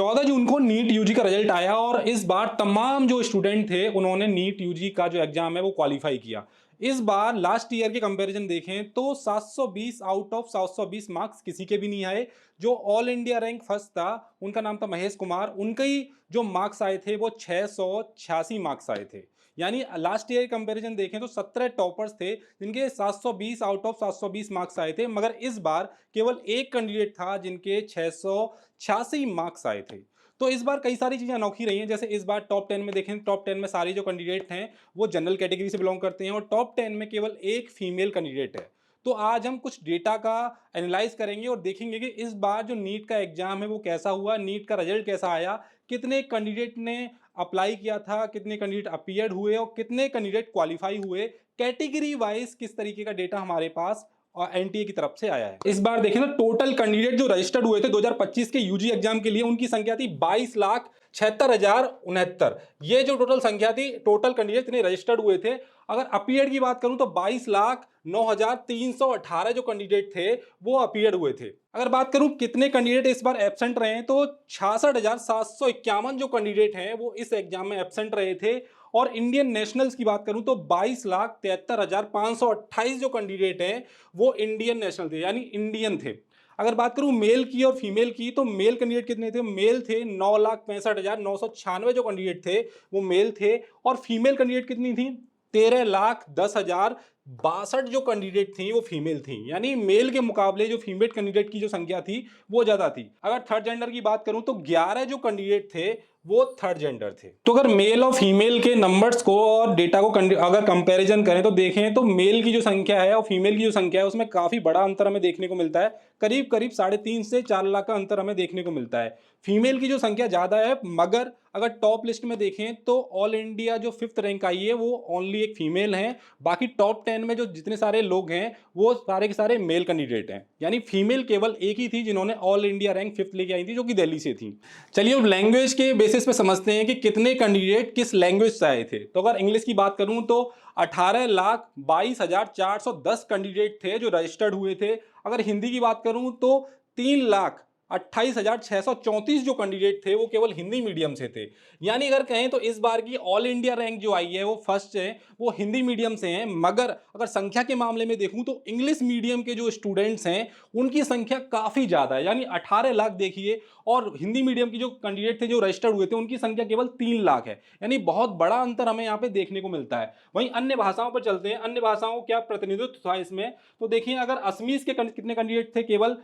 14 जून को NEET UG का result आया और इस बार तमाम जो स्टूडेंट थे उन्होंने नीट यूजी का जो एग्जाम है वो क्वालिफाई किया। इस बार लास्ट ईयर के कंपैरिजन देखें तो 720 आउट ऑफ 720 मार्क्स किसी के भी नहीं आए। जो ऑल इंडिया रैंक फर्स्ट था उनका नाम था महेश कुमार, उनके ही जो मार्क्स आए थे वो 686 मार्क्स आए थे। यानी लास्ट ईयर कंपैरिजन देखें तो 17 टॉपर्स थे जिनके 720 आउट ऑफ 720 मार्क्स आए थे, मगर इस बार केवल एक कैंडिडेट था जिनके 686 मार्क्स आए थे। तो इस बार कई सारी चीजें अनोखी रही हैं। जैसे इस बार टॉप 10 में देखें, टॉप 10 में सारे जो कैंडिडेट हैं वो जनरल कैटेगरी से बिलोंग करते हैं और टॉप 10 में केवल एक फीमेल कैंडिडेट है। तो आज हम कुछ डेटा का एनालाइज करेंगे और देखेंगे कि इस बार जो नीट का एग्जाम है वो कैसा हुआ, नीट का रिजल्ट कैसा आया, कितने कैंडिडेट ने अप्लाई किया था, कितने कैंडिडेट अपीयर्ड हुए और कितने कैंडिडेट क्वालिफाई हुए, कैटेगरी वाइज किस तरीके का डेटा हमारे पास और एनटीए की तरफ से आया है। इस बार देखें ना, टोटल कैंडिडेट जो रजिस्टर्ड हुए थे 2025 के यूजी एग्जाम के लिए उनकी संख्या थी 22,76,069। ये जो टोटल संख्या थी, टोटल कैंडिडेट इतने रजिस्टर्ड हुए थे। अगर अपीयर्ड की बात करूं तो 22,09,318 जो कैंडिडेट थे वो अपीयर्ड हुए थे। अगर बात करूं कितने कैंडिडेट इस बार एब्सेंट रहे हैं तो 66,751 जो कैंडिडेट हैं वो इस एग्जाम में एब्सेंट रहे थे। और इंडियन नेशनल्स की बात करूं तो 22,73,528 जो कैंडिडेट हैं वो इंडियन नेशनल थे, यानी इंडियन थे। अगर बात करूं मेल की और फीमेल की तो मेल कैंडिडेट कितने थे? मेल थे 9,65,996 जो कैंडिडेट थे वो मेल थे। और फीमेल कैंडिडेट कितनी थी? 13,10,062 जो कैंडिडेट थी वो फीमेल थी। यानी मेल के मुकाबले जो फीमेल कैंडिडेट की जो संख्या थी वो ज्यादा थी। अगर थर्ड जेंडर की बात करूं तो 11 जो कैंडिडेट थे वो थर्ड जेंडर थे। तो अगर मेल और फीमेल के नंबर्स को और डेटा को अगर कंपैरिजन करें तो देखें तो मेल की जो संख्या है और फीमेल की जो संख्या है उसमें काफी बड़ा अंतर हमें देखने को मिलता है। करीब करीब 3.5 से 4 लाख का अंतर हमें देखने को मिलता है। फीमेल की जो संख्या ज्यादा है, मगर अगर टॉप लिस्ट में देखें तो ऑल इंडिया जो 5th रैंक आई है वो ओनली एक फीमेल है। बाकी टॉप 10 में जो जितने सारे लोग हैं वो सारे के सारे मेल कैंडिडेट हैं। यानी फीमेल केवल एक ही थी जिन्होंने ऑल इंडिया रैंक 5th लेके आई थी, जो कि दिल्ली से थी। चलिए अब लैंग्वेज के बेसिस पे समझते हैं कि कितने कैंडिडेट किस लैंग्वेज से आए थे। तो अगर इंग्लिश की बात करूं तो 18,22,410 कैंडिडेट थे जो रजिस्टर्ड हुए थे। अगर हिंदी की बात करूं तो 3,28,634 जो कैंडिडेट थे वो केवल हिंदी मीडियम से थे। यानी अगर कहें तो इस बार की ऑल इंडिया रैंक जो आई है वो फर्स्ट है, वो हिंदी मीडियम से हैं। मगर अगर संख्या के मामले में देखूं तो इंग्लिश मीडियम के जो स्टूडेंट्स हैं उनकी संख्या काफी ज्यादा है, यानी 18 लाख देखिए। और हिंदी मीडियम की जो कैंडिडेट थे जो रजिस्टर्ड हुए थे उनकी संख्या केवल 3 लाख है। यानी बहुत बड़ा अंतर हमें यहाँ पे देखने को मिलता है। वहीं अन्य भाषाओं पर चलते हैं, अन्य भाषाओं क्या प्रतिनिधित्व था इसमें। तो देखिए अगर असमीज के कितने कैंडिडेट थे? केवल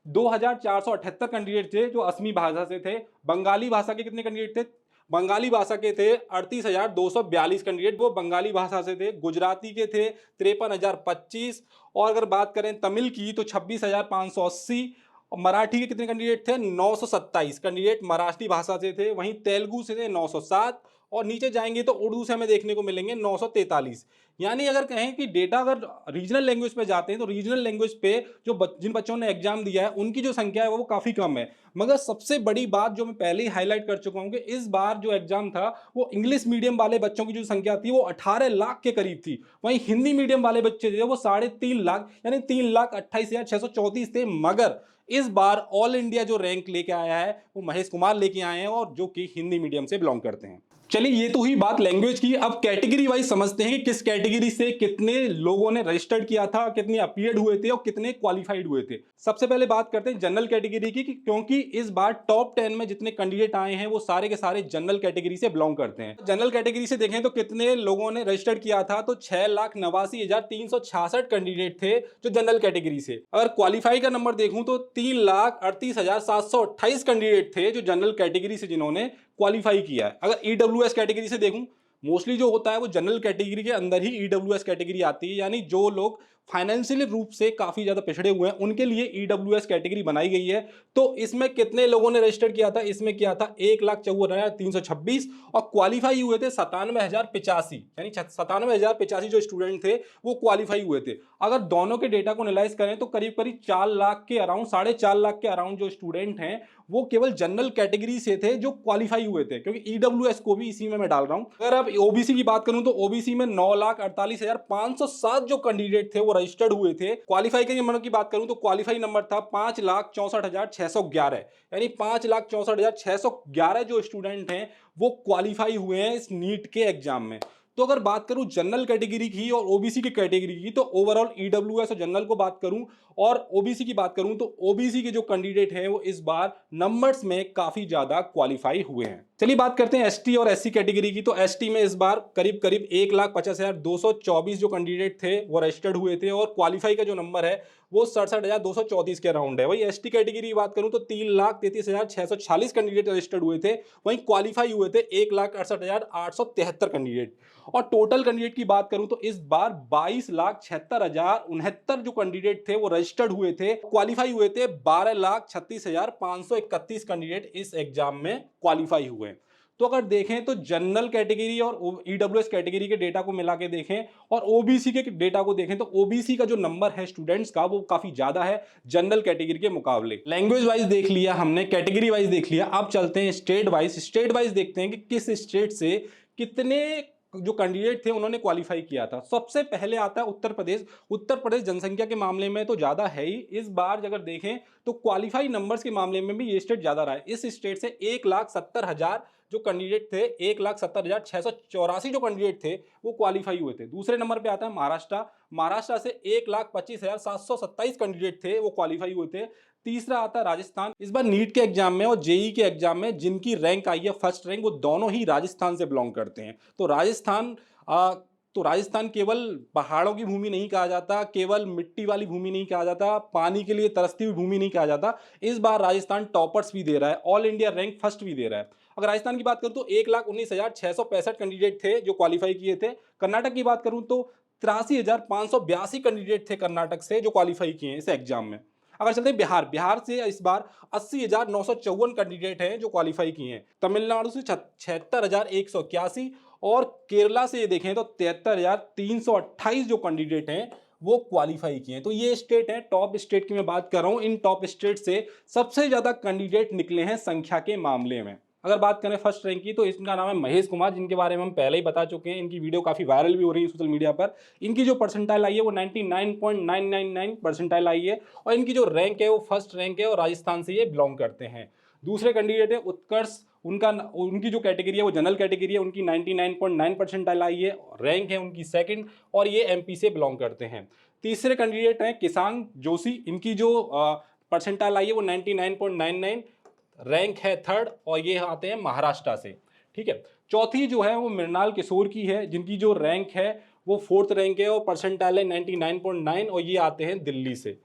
2,478 कैंडिडेट थे जो असमी भाषा से थे। बंगाली भाषा के कितने कैंडिडेट थे? बंगाली भाषा के थे 38,242 कैंडिडेट, वो बंगाली भाषा से थे। गुजराती के थे 53,025। और अगर बात करें तमिल की तो 26,580। और मराठी के कितने कैंडिडेट थे? 927 कैंडिडेट मराठी भाषा से थे। वहीं तेलुगु से थे 907। और नीचे जाएंगे तो उर्दू से हमें देखने को मिलेंगे 943। यानी अगर कहें कि डेटा अगर रीजनल लैंग्वेज पे जाते हैं तो रीजनल लैंग्वेज पे जो जिन बच्चों ने एग्जाम दिया है उनकी जो संख्या है वो काफी कम है। मगर सबसे बड़ी बात जो मैं पहले ही हाईलाइट कर चुका हूं कि इस बार जो एग्जाम था वो इंग्लिश मीडियम वाले बच्चों की जो संख्या थी वो 18 लाख के करीब थी। वहीं हिंदी मीडियम वाले बच्चे थे वो 3.5 लाख, यानी 3,28,634 थे। मगर इस बार ऑल इंडिया जो रैंक लेके आया है वो महेश कुमार लेके आए हैं और जो कि हिंदी मीडियम से बिलोंग करते हैं। चलिए ये तो हुई बात लैंग्वेज की। अब कैटेगरी वाइज समझते हैं कि किस कैटेगरी से कितने लोगों ने रजिस्टर्ड किया था, कितने अपीयर्ड हुए थे और कितने क्वालिफाइड हुए थे। सबसे पहले बात करते हैं जनरल कैटेगरी की, क्योंकि इस बार टॉप 10 में जितने कैंडिडेट आए हैं वो सारे के सारे जनरल कैटेगरी से बिलोंग करते हैं। जनरल कैटेगरी से देखें तो कितने लोगों ने रजिस्टर्ड किया था तो 6,89,366 कैंडिडेट थे जो जनरल कैटेगरी से। अगर क्वालिफाई का नंबर देखूं तो 3,38,728 कैंडिडेट थे जो जनरल कैटेगरी से जिन्होंने क्वालिफाई किया है। अगर ईडब्ल्यूएस कैटेगरी से देखूं, मोस्टली जो होता है वो जनरल कैटेगरी के अंदर ही ईडब्ल्यूएस कैटेगरी आती है। यानी जो लोग फाइनेंशियली रूप से काफी ज्यादा पिछड़े हुए हैं उनके लिए ईडब्ल्यूएस कैटेगरी बनाई गई है। तो इसमें कितने लोगों ने रजिस्टर किया था? इसमें किया था 1,54,326 और क्वालिफाई हुए थे 97,085। यानी 97,085 जो स्टूडेंट थे वो क्वालिफाई हुए थे। अगर दोनों के डेटा को एनालाइज करें तो करीब करीब 4 लाख के अराउंड, 4.5 लाख के अराउंड जो स्टूडेंट हैं वो केवल जनरल कैटेगरी से थे जो क्वालिफाई हुए थे, क्योंकि ईडब्ल्यूएस को भी इसी में मैं डाल रहा हूं। अगर अब ओबीसी की बात करूं तो ओबीसी में 9,48,507 जो कैंडिडेट थे वो रजिस्टर्ड हुए थे। क्वालिफाई के नंबर की बात करूं तो क्वालिफाई नंबर था 5,64,611, यानी 5,64,611 जो स्टूडेंट हैं वो क्वालिफाई हुए हैं इस नीट के एग्जाम में। तो अगर बात करूं जनरल कैटेगरी की और ओबीसी की कैटेगरी की, तो ओवरऑल ईडब्ल्यूएस और जनरल को बात करूं और ओबीसी की बात करूं, तो ओबीसी के जो कैंडिडेट हैं वो इस बार नंबर्स में काफी ज्यादा क्वालिफाई हुए हैं। चलिए बात करते हैं एसटी और एससी कैटेगरी की। तो एसटी में इस बार करीब करीब 1,50,224 जो कैंडिडेट थे वो रजिस्टर्ड हुए थे और क्वालिफाई का जो नंबर है वो 67,234 के अराउंड है। वही एसटी कैटेगरी की बात करूं तो 3,33,646 कैंडिडेट रजिस्टर्ड हुए थे, वहीं क्वालिफाई हुए थे 1,68,873 कैंडिडेट। और टोटल कैंडिडेट की बात करूं तो इस बार 22,76,069 जो कैंडिडेट थे वो रजिस्टर्ड हुए थे, क्वालिफाई हुए थे 12,36,531 कैंडिडेट इस एग्जाम में क्वालिफाई हुए। तो अगर देखें तो जनरल कैटेगरी और ईडब्ल्यूएस कैटेगरी के डेटा को मिला के देखें और ओबीसी के डेटा को देखें तो ओबीसी का जो नंबर है स्टूडेंट्स का वो काफी ज्यादा है जनरल कैटेगरी के मुकाबले। लैंग्वेज वाइज देख लिया हमने, कैटेगरी वाइज देख लिया, अब चलते हैं स्टेट वाइज। स्टेट वाइज देखते हैं कि किस स्टेट से कितने जो कैंडिडेट थे उन्होंने क्वालिफाई किया था। सबसे पहले आता है उत्तर प्रदेश। उत्तर प्रदेश जनसंख्या के मामले में तो ज्यादा है ही, इस बार अगर देखें तो क्वालिफाई नंबर्स के मामले में भी ये स्टेट ज्यादा रहा है। इस स्टेट से 1,70,000 जो कैंडिडेट थे, 1,70,684 जो कैंडिडेट थे वो क्वालिफाई हुए थे। दूसरे नंबर पे आता है महाराष्ट्र। महाराष्ट्र से 1,25,727 कैंडिडेट थे वो क्वालिफाई हुए थे। तीसरा आता है राजस्थान। इस बार नीट के एग्जाम में और जेई के एग्जाम में जिनकी रैंक आई है फर्स्ट रैंक, वो दोनों ही राजस्थान से बिलोंग करते हैं। तो राजस्थान केवल पहाड़ों की भूमि नहीं कहा जाता, केवल मिट्टी वाली भूमि नहीं कहा जाता, पानी के लिए तरसती हुई भूमि नहीं कहा जाता। इस बार राजस्थान टॉपर्स भी दे रहा है, ऑल इंडिया रैंक फर्स्ट भी दे रहा है। अगर राजस्थान की बात करूं तो 1,19,665 कैंडिडेट थे जो क्वालिफाई किए थे। कर्नाटक की बात करूं तो 83,582 कैंडिडेट थे कर्नाटक से जो क्वालिफाई किए हैं इस एग्जाम में। अगर चलते हैं बिहार, बिहार से इस बार 80,954 कैंडिडेट हैं जो क्वालिफाई किए हैं। तमिलनाडु से 76,181 और केरला से ये देखें तो 73,328 जो कैंडिडेट हैं वो क्वालिफाई किए हैं। तो ये स्टेट है, टॉप स्टेट की मैं बात कर रहा हूं। इन टॉप स्टेट से सबसे ज्यादा कैंडिडेट निकले हैं संख्या के मामले में। अगर बात करें फर्स्ट रैंक की तो इसका नाम है महेश कुमार, जिनके बारे में हम पहले ही बता चुके हैं। इनकी वीडियो काफी वायरल भी हो रही है सोशल मीडिया पर। इनकी जो परसेंटाइल आई है वो 99.999 परसेंटाइल आई है और इनकी जो रैंक है वो फर्स्ट रैंक है और राजस्थान से ये बिलोंग करते हैं। दूसरे कैंडिडेट है उत्कर्ष, उनकी जो कैटेगरी है वो जनरल कैटेगरी है, उनकी 99.9 परसेंटाइल आई है, रैंक है उनकी सेकंड और ये एमपी से बिलोंग करते हैं। तीसरे कैंडिडेट हैं किसान जोशी, इनकी जो परसेंटाइल आई है वो 99.99, रैंक है थर्ड और ये आते हैं महाराष्ट्र से। ठीक है, चौथी जो है वो मृणाल किशोर की है, जिनकी जो रैंक है वो फोर्थ रैंक है और परसेंटाइल है 99.9 और ये आते हैं दिल्ली से।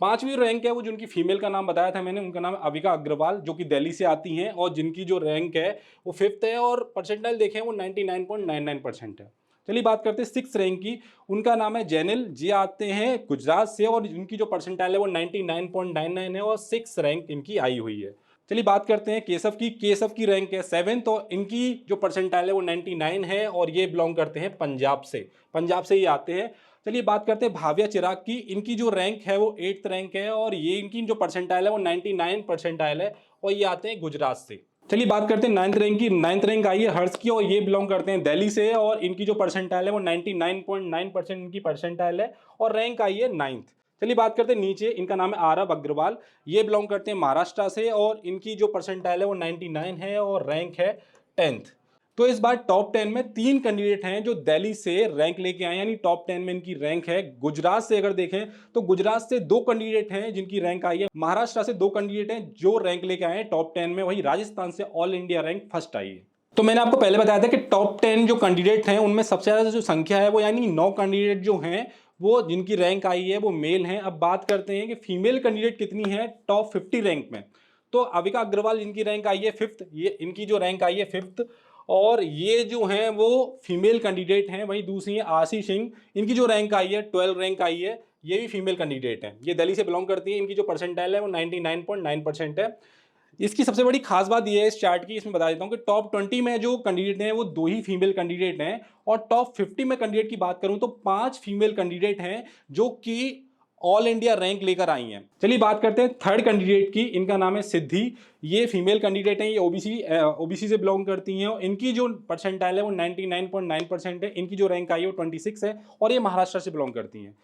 पांचवी रैंक है वो जिनकी फीमेल का नाम बताया था मैंने, उनका नाम है अविका अग्रवाल, जो कि दिल्ली से आती हैं और जिनकी जो रैंक है वो फिफ्थ है और परसेंटाइल देखें वो 99.99% है। चलिए बात करते हैं सिक्स रैंक की। उनका नाम है जैनिल जी, आते हैं गुजरात से और उनकी जो परसेंटाइल है वो 99.99 है और सिक्स रैंक इनकी आई हुई है। चलिए बात करते हैं केशव की। केशव की रैंक है 7 तो इनकी जो परसेंटाइल है वो 99 है और ये बिलोंग करते हैं पंजाब से, पंजाब से ही आते हैं। चलिए बात करते हैं भाव्या चिराग की। इनकी जो रैंक है वो 8th रैंक है और ये इनकी जो परसेंटाइल है वो 99 परसेंटाइल है और ये आते हैं गुजरात से। चलिए बात करते हैं 9th रैंक की। 9th रैंक आई है हर्ष की और ये बिलोंग करते हैं दिल्ली से और इनकी जो परसेंटाइल है वो 99.9% इनकी परसेंटाइल है और रैंक आई है 9th। चलिए बात करते हैं नीचे, इनका नाम है आरव अग्रवाल, ये बिलोंग करते हैं महाराष्ट्र से और इनकी जो परसेंटाइल है वो 99 है और रैंक है 10th। तो इस बार टॉप 10 में 3 कैंडिडेट हैं जो दिल्ली से रैंक लेके आए, यानी टॉप 10 में इनकी रैंक है। गुजरात से अगर देखें तो गुजरात से 2 कैंडिडेट हैं जिनकी रैंक आई है, महाराष्ट्र से 2 कैंडिडेट हैं जो रैंक लेके आए हैं टॉप 10 में, वही राजस्थान से ऑल इंडिया रैंक फर्स्ट आई है। तो मैंने आपको पहले बताया था कि टॉप 10 जो कैंडिडेट हैं उनमें सबसे ज्यादा जो संख्या है वो यानी 9 कैंडिडेट जो हैं वो जिनकी रैंक आई है वो मेल हैं। अब बात करते हैं कि फीमेल कैंडिडेट कितनी है टॉप 50 रैंक में। तो अविका अग्रवाल जिनकी रैंक आई है 5th, ये इनकी जो रैंक आई है 5th और ये जो हैं वो फीमेल कैंडिडेट हैं। वहीं दूसरी है आशी सिंह, इनकी जो रैंक आई है 12 रैंक आई है, ये भी फीमेल कैंडिडेट हैं, ये दिल्ली से बिलोंग करती है। इनकी जो परसेंटाइल है वो 99.9% है। इसकी सबसे बड़ी खास बात यह है इस चार्ट की, इसमें बता देता हूं कि टॉप 20 में जो कैंडिडेट हैं वो 2 ही फीमेल कैंडिडेट हैं और टॉप 50 में कैंडिडेट की बात करूं तो 5 फीमेल कैंडिडेट हैं जो कि ऑल इंडिया रैंक लेकर आई हैं। चलिए बात करते हैं थर्ड कैंडिडेट की। इनका नाम है सिद्धि, ये फीमेल कैंडिडेट हैं, ये ओबीसी से बिलोंग करती हैं और इनकी जो परसेंटाइल है वो 99.9% है। इनकी जो रैंक आई है वो 26 है और ये महाराष्ट्र से बिलोंग करती हैं।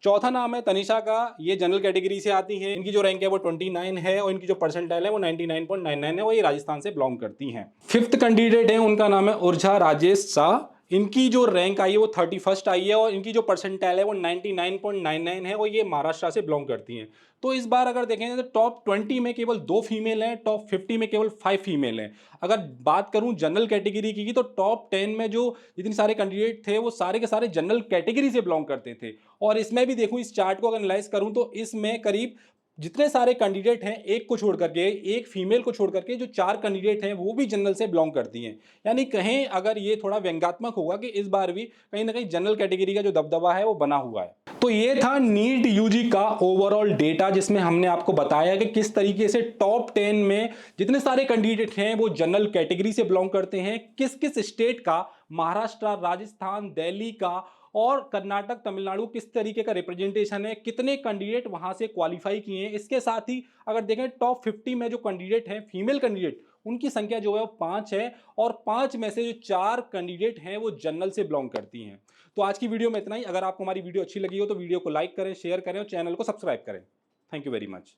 चौथा नाम है तनिषा का, ये जनरल कैटेगरी से आती है, इनकी जो रैंक है वो 29 है और इनकी जो परसेंटाइल है वो 99.99 है, वो ये राजस्थान से बिलोंग करती हैं। फिफ्थ कैंडिडेट है, उनका नाम है उर्जा राजेश शाह, इनकी जो रैंक आई है वो 31st आई है और इनकी जो परसेंटाइल है वो 99.99 है, वो ये महाराष्ट्र से बिलोंग करती हैं। तो इस बार अगर देखें तो टॉप 20 में केवल 2 फीमेल हैं, टॉप 50 में केवल 5 फीमेल हैं। अगर बात करूं जनरल कैटेगरी की तो टॉप 10 में जो जितने सारे कैंडिडेट थे वो सारे के सारे जनरल कैटेगरी से बिलोंग करते थे। और इसमें भी देखूं, इस चार्ट को अगर एनालाइज करूं तो इसमें करीब जितने सारे कैंडिडेट हैं, एक को छोड़ करके, एक फीमेल को छोड़ करके जो 4 कैंडिडेट हैं वो भी जनरल से बिलोंग करती हैं। यानी कहें अगर ये थोड़ा व्यंग्यात्मक होगा कि इस बार भी कहीं ना कहीं जनरल कैटेगरी का जो दबदबा है वो बना हुआ है। तो ये था नीट यूजी का ओवरऑल डेटा, जिसमें हमने आपको बताया कि किस तरीके से टॉप 10 में जितने सारे कैंडिडेट हैं वो जनरल कैटेगरी से बिलोंग करते हैं, किस किस स्टेट का, महाराष्ट्र, राजस्थान, दिल्ली का और कर्नाटक, तमिलनाडु किस तरीके का रिप्रेजेंटेशन है, कितने कैंडिडेट वहां से क्वालिफाई किए हैं। इसके साथ ही अगर देखें टॉप 50 में जो कैंडिडेट हैं फीमेल कैंडिडेट, उनकी संख्या जो है वो 5 है और 5 में से जो 4 कैंडिडेट हैं वो जनरल से बिलोंग करती हैं। तो आज की वीडियो में इतना ही। अगर आपको हमारी वीडियो अच्छी लगी हो तो वीडियो को लाइक करें, शेयर करें और चैनल को सब्सक्राइब करें। Thank you very much.